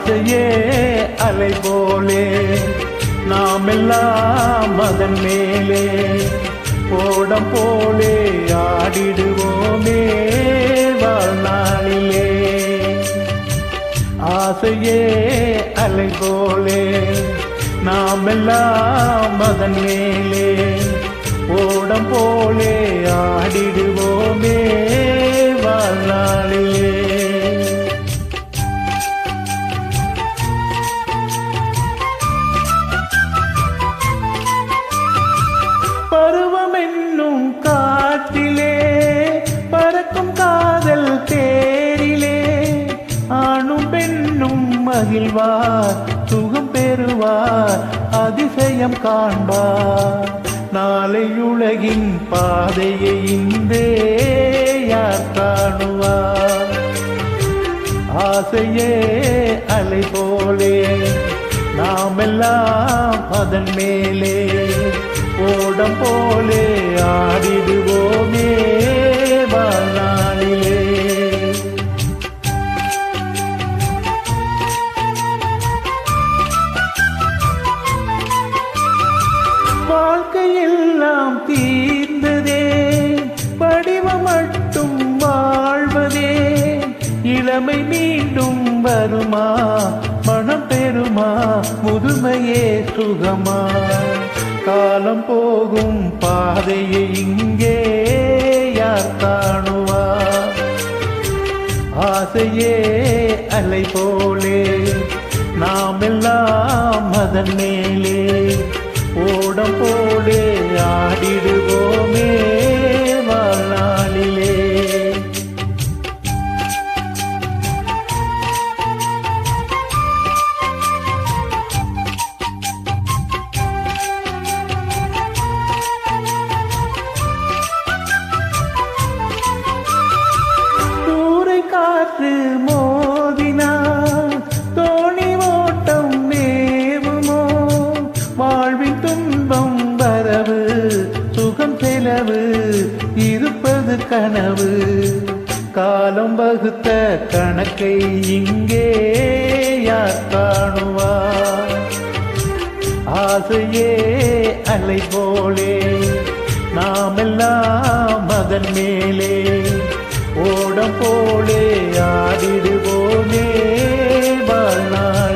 ஆசையே அலை போலே நாம் எல்லாம் அதன் மேலே ஓடம் போலே ஆடிடுவோமே வாழ்நாளிலே. ஆசையே அலை போலே நாம் எல்லாம் அதன் மேலே ஓடம் போலே ஆடிடுவோமே வாழ்நாளிலே. பருவம் என்னும் காட்டிலே பறக்கும் காதல் தேரிலே ஆணும் பெண்ணும் மகிழ்வார் சுகம் பெறுவார் அதிசயம் காண்பார். நாளை உலகின் பாதையை இன்றே யார் காணுவார். ஆசையே அலை போலே நாம் எல்லாம் அதன் மேலே ஓடம் போலே ஆடிடுவோமே வாழ்நாளிலே. வாழ்க்கையெல்லாம் தீர்ந்ததே படிவம் மட்டும் வாழ்வதே. இளமை மீண்டும் வருமா மனம் பெறுமா முதுமையே சுகமா. காலம் போகும் பாதையை இங்கே யார் காணுவார். ஆசையே அலை போலே நாம் எல்லாம் அதன் மேலே ஓடம் போலே ஆடிடுவோமே வாழ்நாளிலே. தூரை காற்று மோதினால் தோணி ஓட்டம் மேவுமோ. வாழ்வின் துன்பம் வரவு சுகம் செலவு இருப்பது கனவு. காலம் வகுத்த கணக்கை இங்கே யார் காணுவார். ஆசையே அலை போலே நாம் எல்லாம் அதன் மேலே ஓடம் போலே ஆடிடுவோமே வாழ்நாள்.